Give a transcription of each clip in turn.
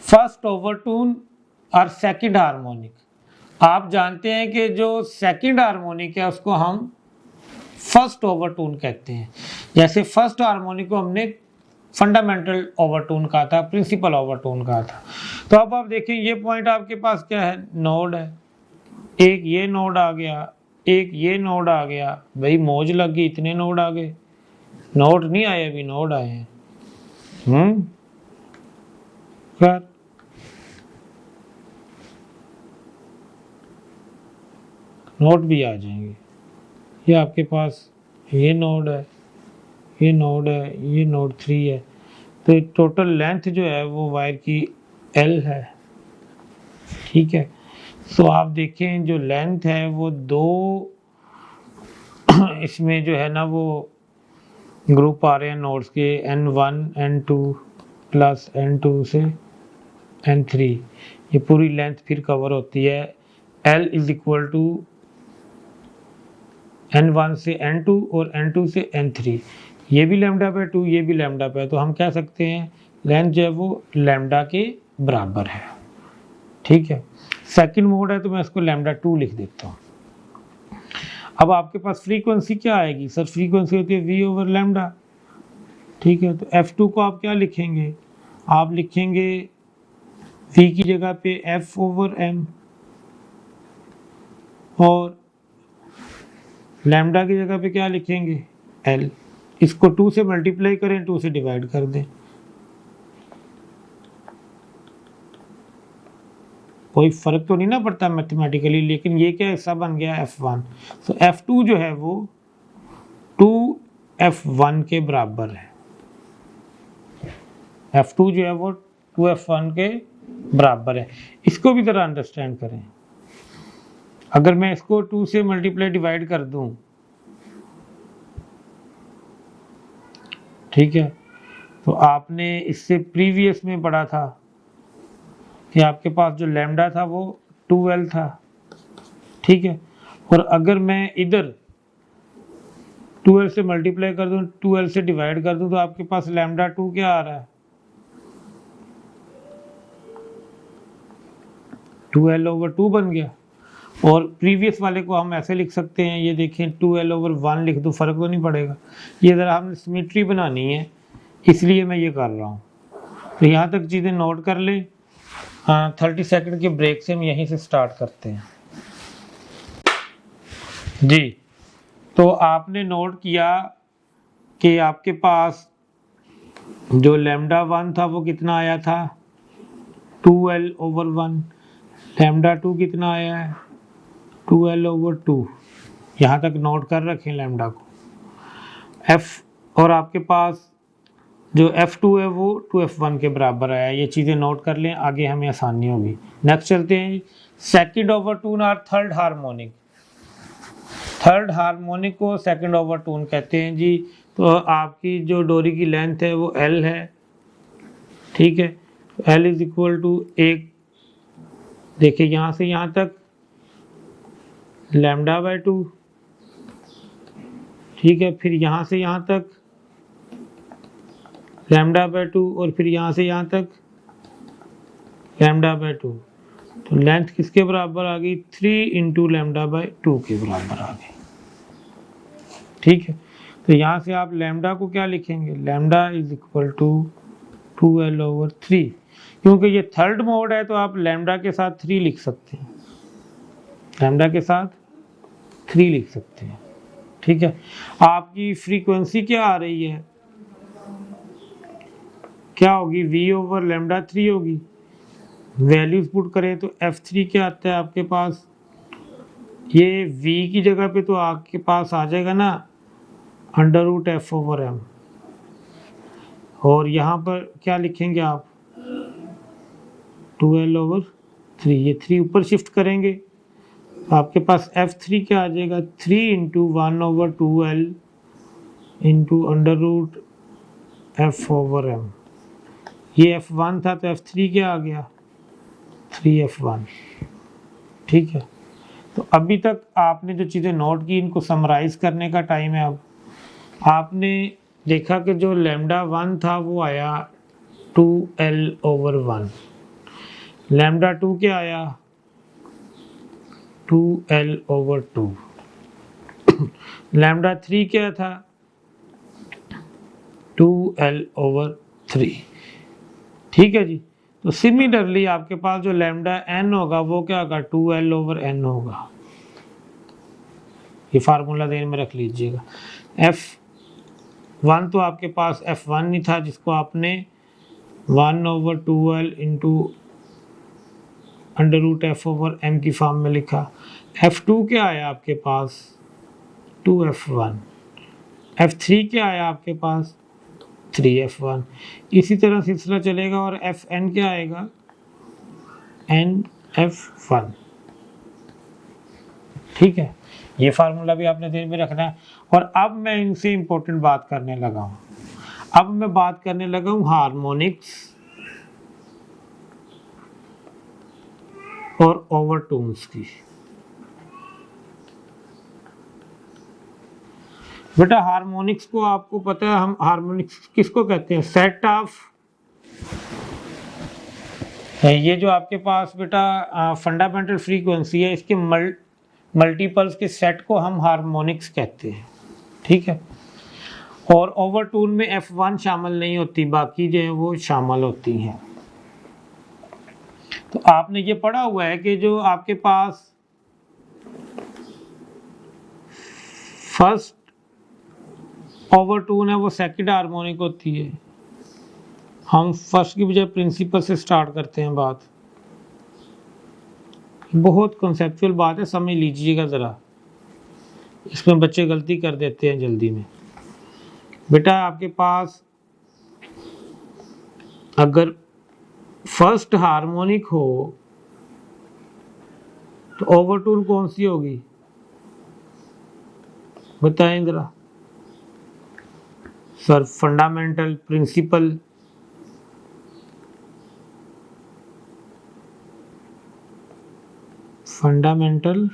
First overtone और second harmonic. आप जानते हैं कि जो सेकंड हार्मोनिक है उसको हम फर्स्ट ओवरटोन कहते हैं। जैसे फर्स्ट हार्मोनिक को हमने फंडामेंटल ओवरटोन कहा था, प्रिंसिपल ओवरटोन कहा था। तो अब आप देखें ये पॉइंट आपके पास क्या है, नोड है। एक ये नोड आ गया, एक ये नोड आ गया, भाई मौज लग गई, इतने नोड आ गए। नोड नहीं आए अभी, नोड आए हैं। खैर नोड भी आ जाएंगे। ये आपके पास ये नोड है, ये नोड है, ये नोड 3 है। तो टोटल लेंथ जो है वो वायर की L है, ठीक है। तो आप देखें जो लेंथ है वो दो इसमें जो है ना वो ग्रुप आ रहे हैं नोड्स के, N1 N2 प्लस N2 से N3। ये पूरी लेंथ फिर कवर होती है। L is equal to N1 से N2 और N2 से N3। ये भी लैम्डा पे 2, ये भी लैम्डा पे, तो हम कह सकते हैं लेंथ जो है वो लैम्डा के बराबर है, ठीक है। सेकंड मोड है तो मैं इसको लैम्डा 2 लिख देता हूँ। अब आपके पास फ्रीक्वेंसी क्या आएगी सर, फ्रीक्वेंसी होती है V ओवर लैम्डा, ठीक है। तो F2 को आप क्या लिखेंगे, आप लिखेंगे V की जगह पे F ओवर M और लैम्डा की जगह पे क्या लिखेंगे L। इसको 2 से मल्टीप्लाई करें, 2 से डिवाइड कर दें, कोई फर्क तो नहीं ना पड़ता मैथमेटिकली, लेकिन ये क्या हिस्सा बन गया F1। तो F2 जो है वो 2F1 के बराबर है। F2 जो है वो 2F1 के बराबर है। इसको भी जरा अंडरस्टैंड करें। अगर मैं इसको 2 से मल्टीप्लाई डिवाइड कर दूं, ठीक है, तो आपने इससे प्रीवियस में पढ़ा था कि आपके पास जो लैम्डा था वो 2L था, ठीक है। और अगर मैं इधर 2L से मल्टीप्लाई कर दूं, 2L से डिवाइड कर दूं, तो आपके पास लैम्डा 2 क्या आ रहा है, 2L ओवर 2 बन गया। और प्रीवियस वाले को हम ऐसे लिख सकते हैं, ये देखें 2L ओवर 1 लिख दूं, फर्क तो नहीं पड़ेगा। ये ज़रा हमने सिमेट्री बनानी है इसलिए मैं ये कर रहा हूँ। तो यहाँ तक चीज़ें नोट कर ले। हाँ, 30 सेकंड के ब्रेक से हम यहीं से स्टार्ट करते हैं जी। तो आपने नोट किया कि आपके पास जो लैम्डा 1 था वो कितना आया था 2L ओवर 1, लैम्डा 2 कितना आया है 2L ओवर 2। यहाँ तक नोट कर रखें लैम्डा को। F और आपके पास जो F2 है वो 2F1 के बराबर आया, ये चीज़ें नोट कर लें, आगे हमें आसानी होगी। नेक्स्ट चलते हैं, सेकंड ओवरटोन और थर्ड हार्मोनिक। थर्ड हार्मोनिक को सेकंड ओवरटोन कहते हैं जी। तो आपकी जो डोरी की लेंथ है वो L है, ठीक है। L इज इक्वल टू एक, देखिए यहाँ से यहाँ तक लैम्डा बाय 2, ठीक है। फिर यहाँ से यहाँ तक लैम्डा बाय 2 और फिर यहाँ से यहाँ तक लैम्डा बाय 2। तो लेंथ किसके बराबर आ गई 3 इंटू लैम्डा बाय 2 के बराबर आ गई, ठीक है। तो यहाँ से आप लैम्डा को क्या लिखेंगे, lambda is equal to 2L over 3। क्योंकि ये थर्ड मोड है तो आप लैम्डा के साथ 3 लिख सकते हैं, लैम्डा के साथ 3 लिख सकते हैं, ठीक है। आपकी फ्रीक्वेंसी क्या आ रही है, क्या होगी V ओवर लैम्डा 3 होगी। वैल्यूज पुट करें तो F3 क्या आता है आपके पास, ये V की जगह पे तो आपके पास आ जाएगा ना under root F over M, और यहाँ पर क्या लिखेंगे आप 2L ओवर 3। ये 3 ऊपर शिफ्ट करेंगे तो आपके पास F3 क्या आ जाएगा 3 into 1 over 2L into under root F over M। ये F1 था तो F3 क्या आ गया 3F1, ठीक है। तो अभी तक आपने जो चीज़ें नोट की इनको समराइज करने का टाइम है। अब आपने देखा कि जो लैम्डा 1 था वो आया 2L ओवर 1, लैम्डा 2 क्या आया 2l/2। लैम्डा 3 क्या था 2l/3। ठीक है जी। तो सिमिलरली आपके पास जो लैम्डा n होगा वो क्या होगा 2l/n होगा। ये फार्मूला ध्यान में रख लीजिएगा। F1 तो आपके पास F1 नहीं था जिसको आपने 1/2l इंटू √f/m की फॉर्म में लिखा। F2 क्या आया आपके पास 2f1। F3 क्या आया आपके पास 3f1। इसी तरह सिलसिला चलेगा और Fn क्या आएगा nf1। ठीक है, ये फार्मूला भी आपने ध्यान में रखना है। और अब मैं इनसे इंपॉर्टेंट बात करने लगा हूं। अब मैं बात करने लगा हूं हार्मोनिक्स और ओवरटोन्स की। बेटा हार्मोनिक्स को आपको पता है, हम हार्मोनिक्स किसको कहते हैं सेट ऑफ, ये जो आपके पास बेटा फंडामेंटल फ्रीक्वेंसी है इसके मल्टीपल्स के सेट को हम हार्मोनिक्स कहते हैं। ठीक है, और ओवरटोन में F1 शामिल नहीं होती, बाकी जो है वो शामिल होती हैं। तो आपने ये पढ़ा हुआ है कि जो आपके पास फर्स्ट ओवरटोन है वो सेकंड हार्मोनिक होती है। हम फर्स्ट की बजाय प्रिंसिपल से स्टार्ट करते हैं बात। बहुत कॉन्सेप्चुअल बात है, समझ लीजिएगा ज़रा, इसमें बच्चे गलती कर देते हैं जल्दी में। बेटा आपके पास अगर फर्स्ट हार्मोनिक हो तो ओवरटोन कौन सी होगी बताएं ज़रा sir. Fundamental, principal, fundamental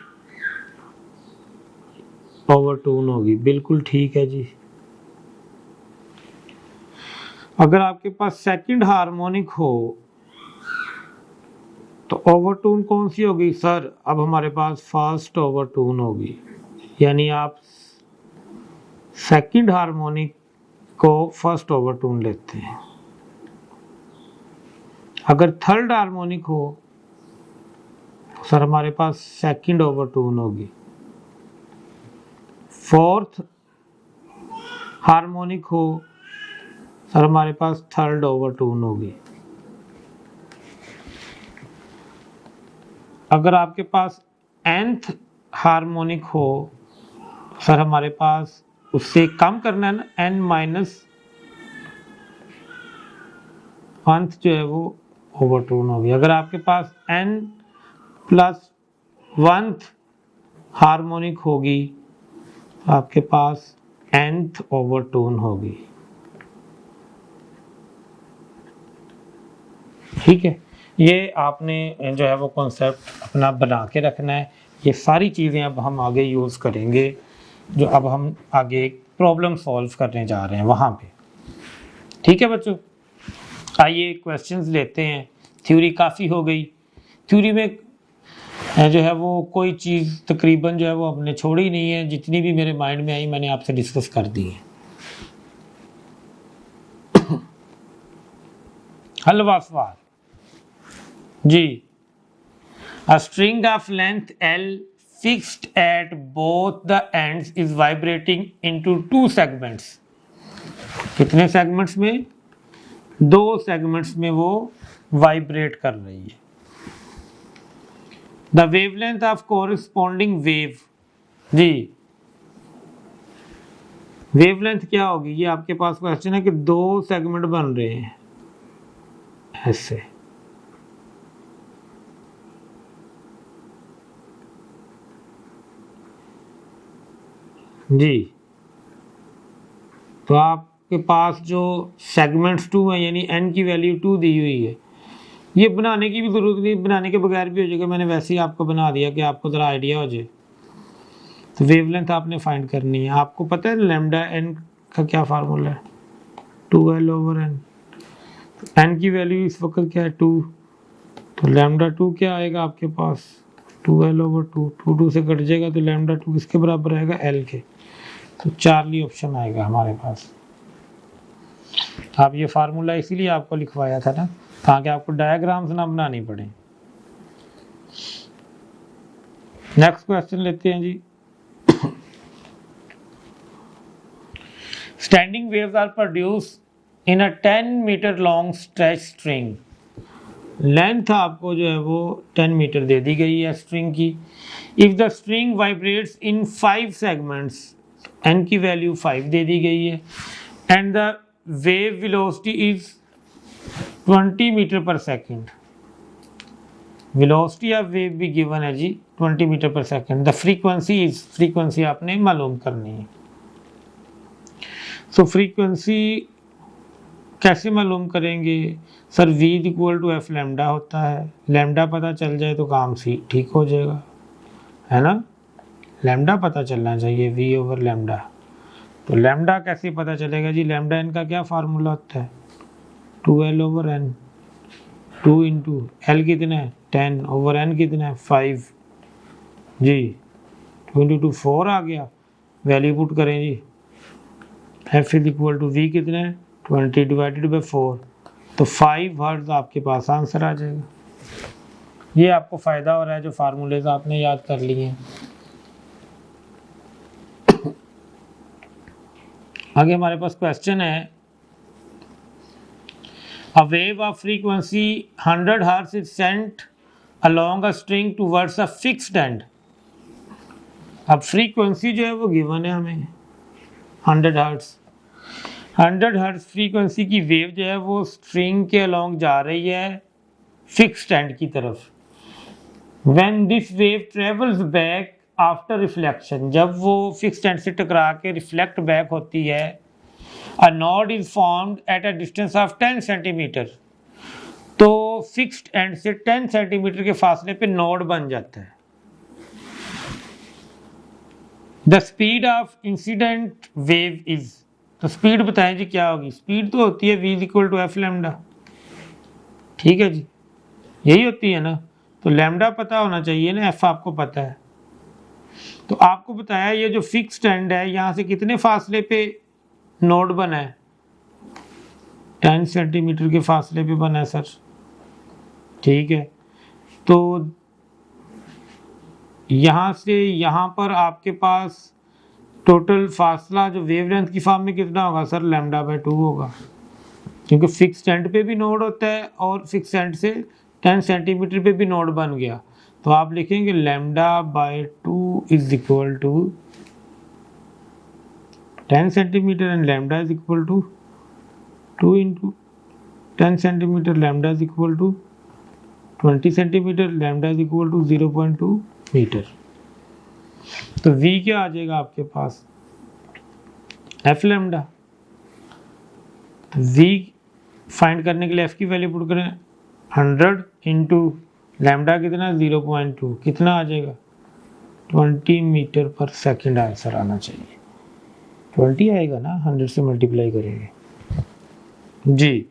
overtone होगी, बिल्कुल ठीक है जी। अगर आपके पास सेकंड हार्मोनिक हो तो ओवरटोन कौन सी होगी सर। अब हमारे पास फर्स्ट ओवरटोन होगी, यानी आप सेकंड हार्मोनिक को फर्स्ट ओवरटोन लेते हैं। अगर थर्ड हार्मोनिक हो तो सर हमारे पास सेकंड ओवरटोन होगी। फोर्थ हार्मोनिक हो सर हमारे पास थर्ड ओवरटोन होगी। अगर आपके पास nth हार्मोनिक हो सर हमारे पास उससे कम करना है ना, n-1 जो है वो ओवरटोन होगी। अगर आपके पास n+1 हार्मोनिक होगी आपके पास nth ओवरटोन होगी। ठीक है, ये आपने जो है वो कॉन्सेप्ट अपना बना के रखना है। ये सारी चीज़ें अब हम आगे यूज़ करेंगे, जो अब हम आगे प्रॉब्लम सॉल्व करने जा रहे हैं वहाँ पे। ठीक है बच्चों, आइए क्वेश्चंस लेते हैं। थ्योरी काफ़ी हो गई, थ्योरी में जो है वो कोई चीज़ तकरीबन जो है वो हमने छोड़ी नहीं है, जितनी भी मेरे माइंड में आई मैंने आपसे डिस्कस कर दी है। हलवा सवाल जी। A string of length L fixed at both the ends is vibrating into two segments। कितने सेगमेंट्स में, दो सेगमेंट्स में वो वाइब्रेट कर रही है। The wavelength of corresponding wave, जी वेवलेंथ क्या होगी, ये आपके पास क्वेश्चन है कि दो सेगमेंट बन रहे हैं ऐसे। जी तो आपके पास जो सेगमेंट्स 2 है यानी n की वैल्यू 2 दी हुई है, ये बनाने की भी जरूरत नहीं, बनाने के बगैर भी हो जाएगा, मैंने वैसे ही आपको बना दिया कि आपको ज़रा आइडिया हो जाए। तो वेवलेंथ आपने फाइंड करनी है। आपको पता है लैम्डा n का क्या फार्मूला है 2l/n। n की वैल्यू इस वक्त क्या है 2, तो लैम्डा 2 क्या आएगा आपके पास 2l/2, 2 से कट जाएगा तो लैम्डा 2 किसके बराबर आएगा l के। तो चार्ली ऑप्शन आएगा हमारे पास। आप ये फार्मूला इसीलिए आपको लिखवाया था ना, ताकि आपको डायग्राम्स ना बनानी पड़े। नेक्स्ट क्वेश्चन लेते हैं जी। Standing waves are produced in a 10 metre long stretch string. Length आपको जो है वो 10 मीटर दे दी गई है स्ट्रिंग की। If the string vibrates in 5 segments, n की वैल्यू 5 दे दी गई है, and the wave velocity is 20 metre per second. Velocity of wave भी गिवन है जी 20 metre per second. The frequency is, frequency आपने मालूम करनी है। सो फ्रीक्वेंसी कैसे मालूम करेंगे sir, v equal to F lambda होता है। लैम्डा पता चल जाए तो काम सी ठीक हो जाएगा, है ना। लैम्डा पता चलना चाहिए, v ओवर लैम्डा। तो लैम्डा कैसे पता चलेगा जी, लैम्डा n का क्या फार्मूला होता है 2l/n, 2 इंटू l कितना है 10 ओवर n कितना है 5 जी। 2 इंटू 2 4 आ गया, वैल्यू पुट करें जी। f is equal to v कितना है 20 डिवाइडेड बाई 4, तो 5 हर्ट्ज आपके पास आंसर आ जाएगा। ये आपको फायदा हो रहा है जो फार्मूलेज आपने याद कर लिए हैं। आगे हमारे पास क्वेश्चन है, a wave of frequency 100 hertz is sent along a string towards a fixed end। अब फ्रीक्वेंसी जो है वो गिवन है हमें 100 हर्ट्ज। 100 हर्ट्ज फ्रीक्वेंसी की वेव जो है वो स्ट्रिंग के अलोंग जा रही है फिक्स्ड एंड की तरफ। When this wave travels back after reflection, जब वो फिक्स्ड एंड से टकरा के रिफ्लेक्ट बैक होती है, a node is formed at a distance of 10 centimetre. तो फिक्स्ड एंड से 10 सेंटीमीटर के फासले पे नोड बन जाता है। The speed of incident wave is, तो स्पीड बताएं जी क्या होगी। स्पीड तो होती है v equal to F lambda, ठीक है जी, यही होती है ना। तो लैम्डा पता होना चाहिए ना, एफ आपको पता है। तो आपको बताया ये जो फिक्स्ड एंड है यहाँ से कितने फासले पे नोड बना है 10 सेंटीमीटर के फासले पे बना है सर, ठीक है। तो यहाँ से यहाँ पर आपके पास टोटल फासला जो वेवलेंथ की फॉर्म में कितना होगा सर, लैम्डा बाय 2 होगा, क्योंकि फिक्स्ड एंड पे भी नोड होता है और फिक्स्ड एंड से 10 सेंटीमीटर पे भी नोड बन गया। तो आप लिखेंगे lambda by 2 is equal to 10 centimetre and lambda is equal to 2 into 10 centimetre, lambda is equal to 20 centimetre, lambda is equal to 0.2 metre. तो v क्या आ जाएगा आपके पास एफ लैम्डा। तो v फाइंड करने के लिए f की वैल्यू पुट करें 100 इंटू लैम्डा कितना 0.2, कितना आ जाएगा 20 मीटर पर सेकंड आंसर आना चाहिए। 20 आएगा ना, 100 से मल्टीप्लाई करेंगे जी।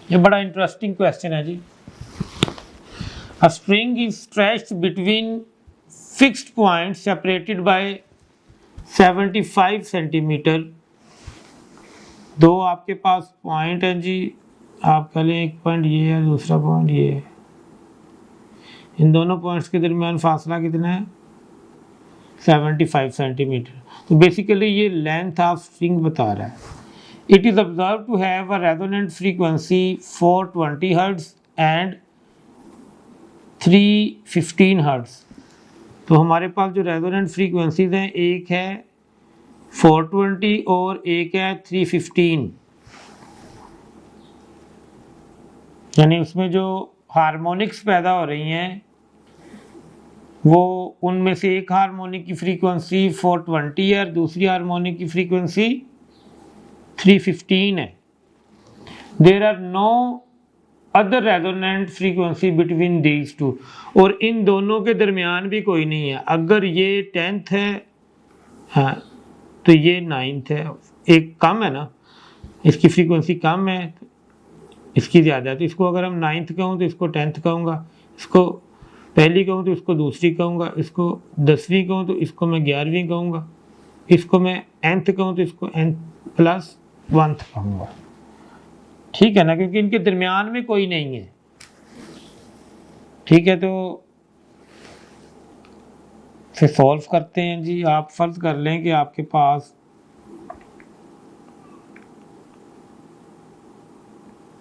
ये बड़ा इंटरेस्टिंग क्वेश्चन है जी। A string is stretched between fixed points separated by 75 centimetre. दो आपके पास पॉइंट है जी, आप कह लें एक पॉइंट ये है, दूसरा पॉइंट ये है। इन दोनों पॉइंट्स के दरमियान फासला कितना है 75 सेंटीमीटर। तो बेसिकली ये लेंथ ऑफ स्ट्रिंग बता रहा है। It is observe to have a resonant frequency 420 hertz and 315 hertz. तो हमारे पास जो रेजोनेंट फ्रीक्वेंसीज हैं, एक है 420 और एक है 315, यानी उसमें जो हार्मोनिक्स पैदा हो रही हैं वो उनमें से एक हार्मोनिक की फ्रीक्वेंसी 420 है और दूसरी हार्मोनिक की फ्रीक्वेंसी 315 है। There are no other resonant frequency between these two, और इन दोनों के दरमियान भी कोई नहीं है। अगर ये 10th है हाँ तो ये 9th है, एक कम है ना, इसकी फ्रीक्वेंसी कम है इसकी ज़्यादा है, तो इसको अगर हम 9th कहूँ तो इसको 10th कहूँगा, इसको पहली कहूँ तो इसको दूसरी कहूँगा, इसको 10वीं कहूँ तो इसको मैं 11वीं कहूँगा, इसको मैं nth कहूँ तो इसको n+1 कहूँगा। ठीक है ना, क्योंकि इनके दरमियान में कोई नहीं है। ठीक है, तो फिर सॉल्व करते हैं जी। आप फर्ज कर लें कि आपके पास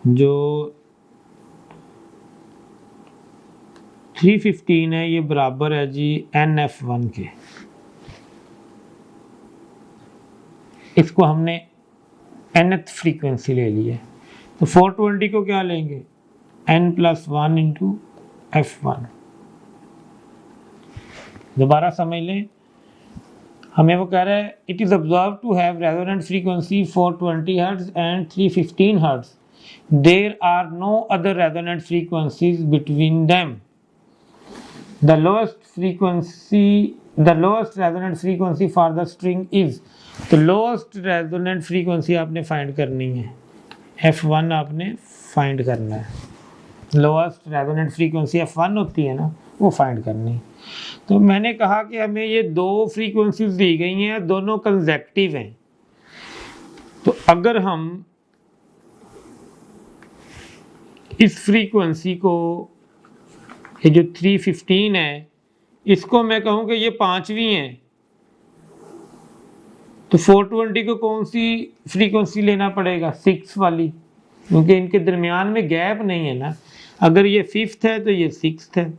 जो 315 है ये बराबर है जी NF1 के। इसको हमने nth फ्रीक्वेंसी ले ली है, तो 420 को क्या लेंगे, n+1 इंटू F1। दोबारा समझ लें, हमें वो कह रहा है it is observe to have resonant frequency 420 hertz and 315 hertz, there are no other resonant frequencies between them, the lowest resonant frequency for the string is. तो लोएस्ट रेजोनेंट फ्रीक्वेंसी आपने फाइंड करनी है, F1 आपने find करना है। Lowest resonant frequency F1 होती है ना, वो फाइंड करनी। तो मैंने कहा कि हमें ये दो फ्रीक्वेंसीज दी गई हैं, दोनों कंसेक्टिव हैं। तो अगर हम इस फ्रीक्वेंसी को, ये जो 315 है, इसको मैं कहूँ कि ये पांचवी है, तो 420 को कौन सी फ्रीक्वेंसी लेना पड़ेगा, 6 वाली, क्योंकि इनके दरमियान में गैप नहीं है ना। अगर ये 5th है तो ये 6th है,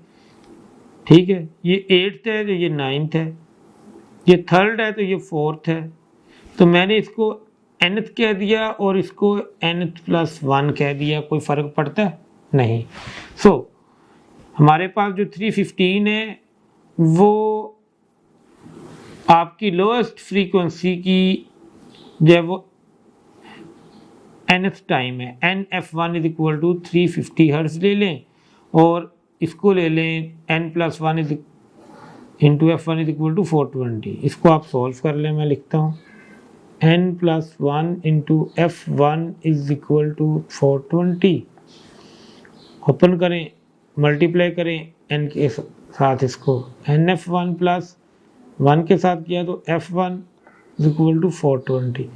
ठीक है, ये 8th है तो ये 9th है, ये 3rd है तो ये 4th है। तो मैंने इसको nth कह दिया और इसको n+1 कह दिया, कोई फर्क पड़ता है नहीं। सो हमारे पास जो 315 है वो आपकी लोएस्ट फ्रीक्वेंसी की जो है वो nth टाइम है, NF1 is equal to 350 hertz ले लें, और इसको ले लें n+1 into F1 is equal to 420। इसको आप सॉल्व कर लें, मैं लिखता हूँ n+1 into F1 is equal to 420। Open करें, मल्टीप्लाई करें n के साथ, इसको NF1 प्लस 1 के साथ किया तो F1 is equal to 420।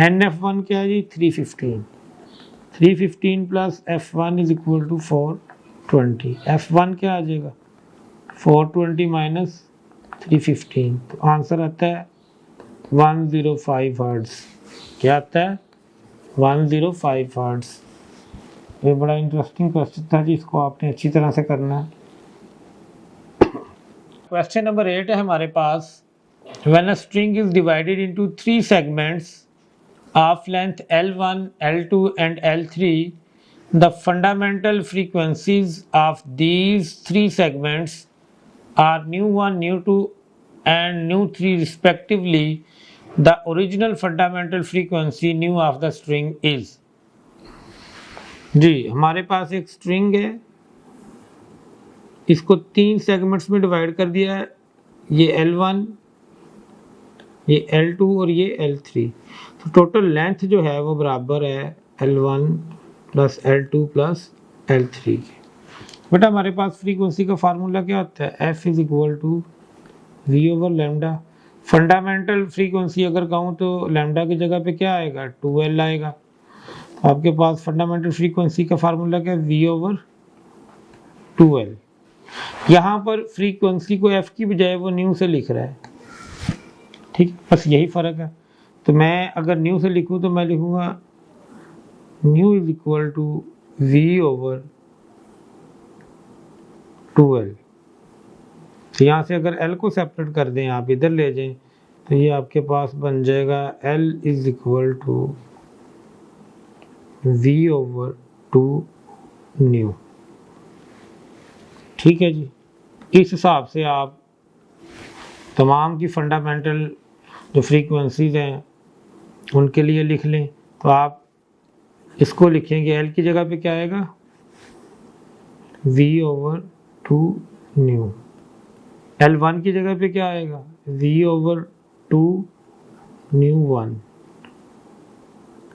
NF1 क्या है जी, 315, 315 plus F1 is equal to 420। F1 क्या आ जाएगा, 420 माइनस 315, तो आंसर आता है 105 हर्ट्ज। क्या आता है, 105 हर्ट्ज। ये बड़ा इंटरेस्टिंग क्वेश्चन था जी, इसको आपने अच्छी तरह से करना है। क्वेश्चन नंबर 8 है हमारे पास, when a string is divided into 3 segments of length L1, L2 and L3, the fundamental frequencies of these 3 segments are nu1, nu2 and nu3 respectively. The original fundamental frequency nu of the string is। जी, हमारे पास एक string है, इसको 3 segments में divide कर दिया है, ये L1, ये L2 और ये L3। तो टोटल लेंथ जो है वो बराबर है L1 plus L2 plus L3 के। बेटा हमारे पास फ्रीक्वेंसी का फार्मूला क्या होता है, F is equal to V over lambda. Fundamental frequency अगर कहूँ तो लैम्डा की जगह पे क्या आएगा, 2L आएगा। तो आपके पास फंडामेंटल फ्रीक्वेंसी का फार्मूला क्या है, V ओवर 2L। यहाँ पर फ्रीक्वेंसी को F की बजाय वो न्यू से लिख रहा है, ठीक, बस यही फ़र्क है। तो मैं अगर न्यू से लिखूँ तो मैं लिखूँगा nu is equal to V over 2L। तो यहाँ से अगर L को सेपरेट कर दें, आप इधर ले जाएं, तो ये आपके पास बन जाएगा L is equal to V over 2 nu. ठीक है जी, इस हिसाब से आप तमाम की फंडामेंटल जो फ्रीक्वेंसीज हैं उनके लिए लिख लें। तो आप इसको लिखेंगे, L की जगह पे क्या आएगा, V ओवर 2 न्यू। L1 की जगह पे क्या आएगा, V over 2 new 1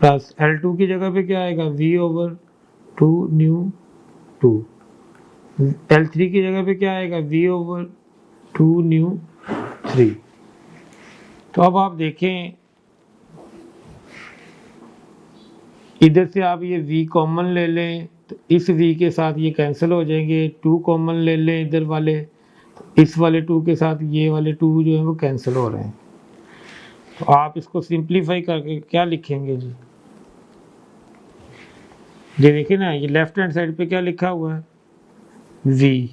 plus L2 की जगह पे क्या आएगा, V ओवर 2 न्यू 2। L3 की जगह पे क्या आएगा, v ओवर 2 न्यू 3। तो अब आप देखें इधर से आप ये v कॉमन ले लें तो इस v के साथ ये कैंसिल हो जाएंगे, 2 कॉमन ले लें इधर वाले, इस वाले 2 के साथ ये वाले 2 जो है वो कैंसिल हो रहे हैं। तो आप इसको सिंप्लीफाई करके क्या लिखेंगे जी, ये देखिए ना, ये लेफ्ट हैंड साइड पे क्या लिखा हुआ है, v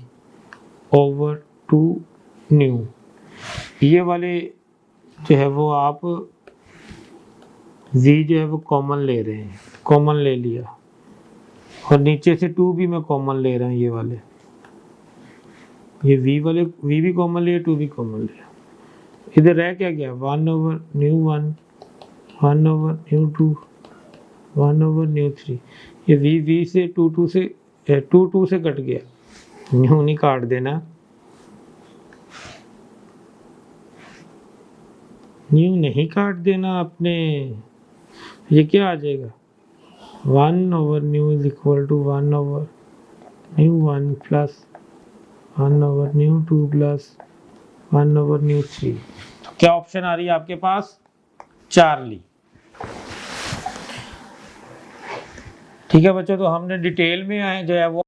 ओवर 2 न्यू। ये वाले जो है वो आप v जो है वो कॉमन ले रहे हैं, कॉमन ले लिया, और नीचे से 2 भी मैं कॉमन ले रहा हूँ, ये वाले, ये v वाले v भी कॉमन लिया, 2 भी कॉमन लिया। इधर रह क्या गया, 1 over nu 1, 1 over nu 2, 1 over nu 3। ये v से 2 से 2 से कट गया, न्यू नहीं काट देना, न्यू नहीं काट देना आपने। ये क्या आ जाएगा, 1 over nu is equal to 1 over nu 1 plus 1 over nu 2 plus 1 over nu 3। क्या ऑप्शन आ रही है आपके पास, चार्ली। ठीक है बच्चों, तो हमने डिटेल में आए जो है वो